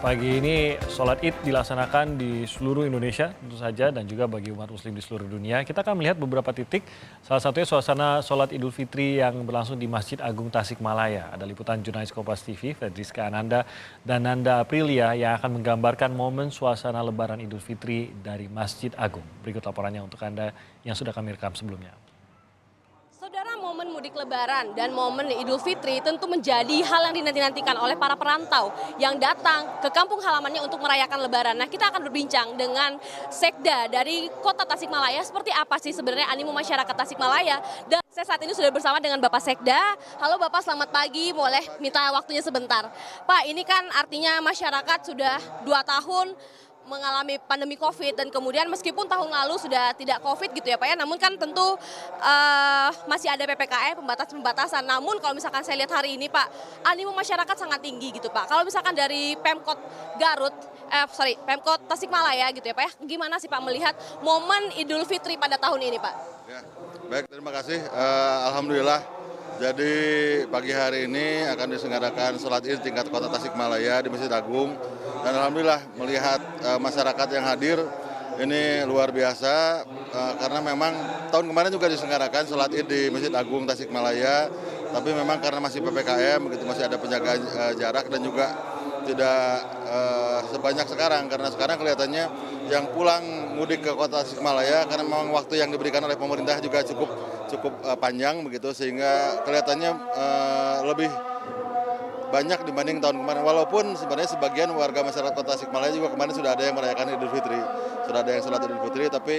Pagi ini sholat Id dilaksanakan di seluruh Indonesia tentu saja dan juga bagi umat muslim di seluruh dunia. Kita akan melihat beberapa titik, salah satunya suasana sholat Idul Fitri yang berlangsung di Masjid Agung Tasikmalaya. Ada liputan jurnalis Kompas TV, Fedriska Ananda dan Nanda Aprilia yang akan menggambarkan momen suasana Lebaran Idul Fitri dari Masjid Agung. Berikut laporannya untuk Anda yang sudah kami rekam sebelumnya. Saudara, momen mudik lebaran dan momen Idul Fitri tentu menjadi hal yang dinanti-nantikan oleh para perantau yang datang ke kampung halamannya untuk merayakan lebaran. Nah, kita akan berbincang dengan Sekda dari Kota Tasikmalaya, seperti apa sih sebenarnya animo masyarakat Tasikmalaya. Dan saya saat ini sudah bersama dengan Bapak Sekda. Halo Bapak, selamat pagi, boleh minta waktunya sebentar. Pak, ini kan artinya masyarakat sudah 2 tahun mengalami pandemi COVID dan kemudian meskipun tahun lalu sudah tidak COVID gitu ya Pak ya, namun kan tentu masih ada PPKM, pembatasan. Namun kalau misalkan saya lihat hari ini Pak, animo masyarakat sangat tinggi gitu Pak. Kalau misalkan dari Pemkot Pemkot Tasikmalaya gitu ya Pak ya, gimana sih Pak melihat momen Idul Fitri pada tahun ini Pak? Ya, baik, terima kasih. Alhamdulillah. Jadi pagi hari ini akan diselenggarakan sholat Id tingkat Kota Tasikmalaya di Masjid Agung. Dan alhamdulillah melihat masyarakat yang hadir ini luar biasa karena memang tahun kemarin juga diselenggarakan sholat Id di Masjid Agung Tasikmalaya. Tapi memang karena masih PPKM, begitu masih ada penjagaan jarak dan juga tidak sebanyak sekarang, karena sekarang kelihatannya yang pulang mudik ke Kota Tasikmalaya karena memang waktu yang diberikan oleh pemerintah juga cukup panjang begitu, sehingga kelihatannya lebih banyak dibanding tahun kemarin. Walaupun sebenarnya sebagian warga masyarakat Kota Tasikmalaya juga kemarin sudah ada yang merayakan Idul Fitri, sudah ada yang sholat Idul Fitri, tapi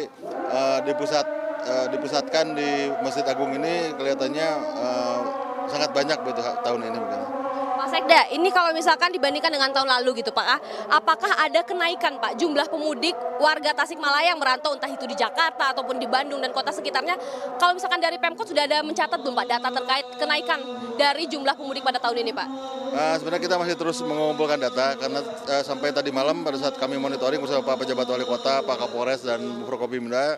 dipusatkan di Masjid Agung ini kelihatannya sangat banyak begitu tahun ini begitu. Pak Sekda, ini kalau misalkan dibandingkan dengan tahun lalu gitu Pak, apakah ada kenaikan Pak jumlah pemudik warga Tasikmalaya yang merantau entah itu di Jakarta ataupun di Bandung dan kota sekitarnya? Kalau misalkan dari Pemkot sudah ada mencatat belum Pak data terkait kenaikan dari jumlah pemudik pada tahun ini Pak? Sebenarnya kita masih terus mengumpulkan data karena sampai tadi malam pada saat kami monitoring bersama Pak Pejabat Wali Kota, Pak Kapolres dan Forkopimda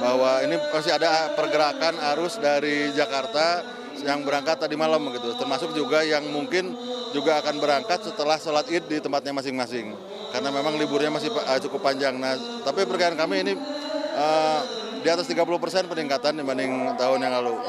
bahwa ini masih ada pergerakan arus dari Jakarta yang berangkat tadi malam begitu, termasuk juga yang mungkin juga akan berangkat setelah sholat Id di tempatnya masing-masing karena memang liburnya masih cukup panjang. Nah, tapi perkiraan kami ini di atas 30% peningkatan dibanding tahun yang lalu.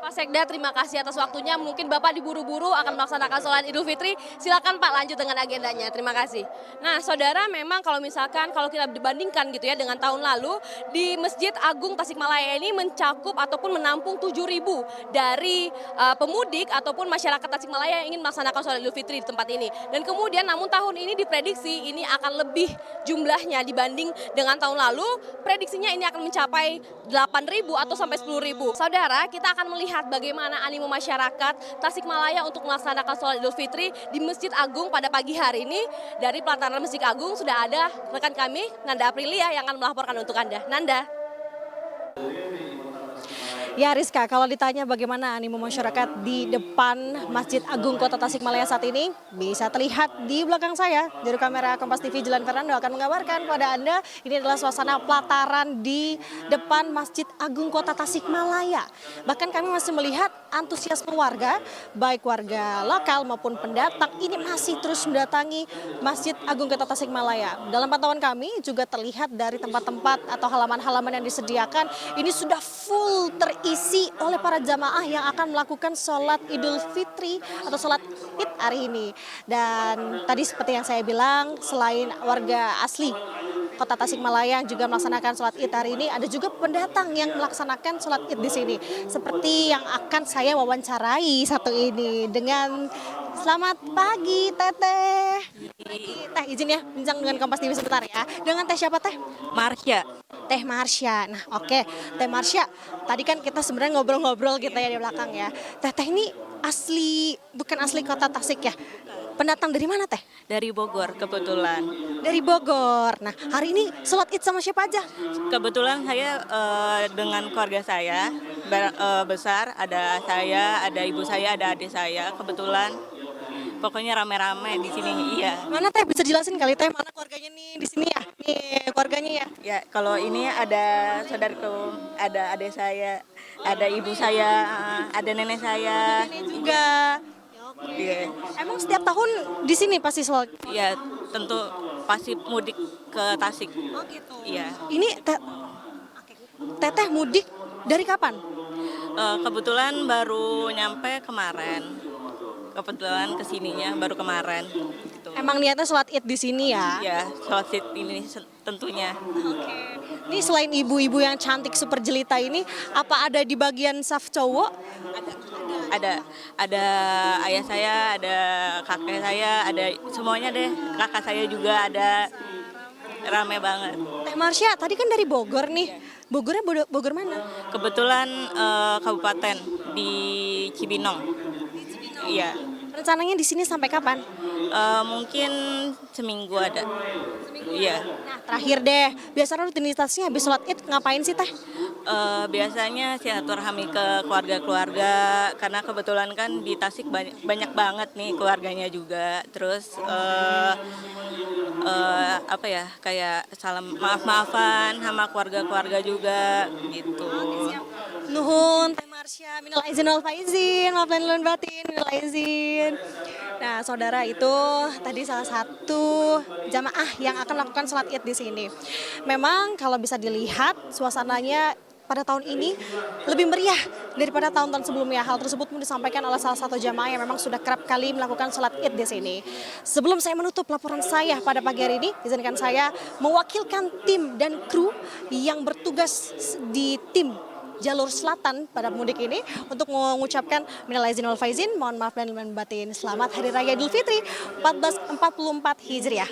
Pak Sekda, terima kasih atas waktunya. Mungkin Bapak diburu-buru akan melaksanakan sholat Idul Fitri. Silakan Pak lanjut dengan agendanya. Terima kasih. Nah, saudara, memang kalau kita dibandingkan gitu ya dengan tahun lalu, di Masjid Agung Tasikmalaya ini mencakup ataupun menampung 7.000 dari pemudik ataupun masyarakat Tasikmalaya yang ingin melaksanakan sholat Idul Fitri di tempat ini. Dan kemudian namun tahun ini diprediksi ini akan lebih jumlahnya dibanding dengan tahun lalu. Prediksinya ini akan mencapai 8.000 atau sampai 10.000. Saudara, kita akan melihat bagaimana animo masyarakat Tasikmalaya untuk melaksanakan sholat Idul Fitri di Masjid Agung pada pagi hari ini. Dari pelataran Masjid Agung sudah ada rekan kami, Nanda Aprilia, yang akan melaporkan untuk Anda. Nanda. Ya Rizka, kalau ditanya bagaimana animo masyarakat di depan Masjid Agung Kota Tasikmalaya saat ini, bisa terlihat di belakang saya. Juru kamera Kompas TV Jelan Fernando akan mengabarkan kepada Anda, ini adalah suasana pelataran di depan Masjid Agung Kota Tasikmalaya. Bahkan kami masih melihat antusiasme warga, baik warga lokal maupun pendatang, ini masih terus mendatangi Masjid Agung Kota Tasikmalaya. Dalam pantauan kami juga terlihat dari tempat-tempat atau halaman-halaman yang disediakan, ini sudah full terisi oleh para jamaah yang akan melakukan sholat Idul Fitri atau sholat Id hari ini. Dan tadi seperti yang saya bilang, selain warga asli Kota Tasikmalaya yang juga melaksanakan sholat Id hari ini, ada juga pendatang yang melaksanakan sholat Id di sini. Seperti yang akan saya wawancarai satu ini dengan selamat pagi Teteh. Teh, izin ya bincang dengan Kompas TV sebentar ya. Dengan Teh siapa Teh? Marsha. Teh Marsha. Nah, oke. Teh Marsha, tadi kan kita sebenarnya ngobrol-ngobrol kita ya di belakang ya. Teh ini bukan asli Kota Tasik ya? Pendatang dari mana Teh? Dari Bogor kebetulan. Dari Bogor. Nah, hari ini sholat Id sama siapa aja? Kebetulan saya dengan keluarga saya besar, ada saya, ada ibu saya, ada adik saya. Kebetulan pokoknya rame-rame di sini, iya. Mana Teh, bisa jelasin kali Teh mana keluarganya nih di sini ya? Nih keluarganya ya. Ya, kalau ini ada saudaraku, ada adik saya, ada ibu saya, ada nenek saya. Ini juga. Iya. Emang setiap tahun di sini pasti sholat? Ya, tentu pasti mudik ke Tasik. Oh gitu. Iya. Ini teteh mudik dari kapan? Kebetulan baru nyampe kemarin. Kebetulan kesininya baru kemarin. Gitu. Emang niatnya sholat id di sini ya? Ya, sholat id ini tentunya. Ini selain ibu-ibu yang cantik super jelita ini, apa ada di bagian saf cowok? Ada ayah saya, ada kakek saya, ada semuanya deh. Kakak saya juga ada. Rame banget. Teh Marsha, tadi kan dari Bogor nih. Bogornya Bogor mana? Kebetulan kabupaten di Cibinong. Iya. Rencananya di sini sampai kapan? Mungkin seminggu ada. Iya. Nah, terakhir deh, biasanya rutinitasnya habis sholat id ngapain sih teh? Biasanya silaturahmi ke keluarga-keluarga karena kebetulan kan di Tasik banyak banget nih keluarganya juga. Terus apa ya, kayak salam maaf-maafan sama keluarga-keluarga juga gitu. Nuhun, Teh Marsha, minal aizin wal faizin, maaf lahir dan batin, minal aizin. Nah, saudara, itu tadi salah satu jamaah yang akan melakukan sholat id di sini. Memang kalau bisa dilihat suasananya pada tahun ini lebih meriah daripada tahun-tahun sebelumnya. Hal tersebut pun disampaikan oleh salah satu jamaah yang memang sudah kerap kali melakukan sholat id di sini. Sebelum saya menutup laporan saya pada pagi hari ini, izinkan saya mewakilkan tim dan kru yang bertugas di tim jalur selatan pada mudik ini untuk mengucapkan minal aizin wal faizin, mohon maaf dan batin. Selamat Hari Raya Idul Fitri 1444 Hijriah.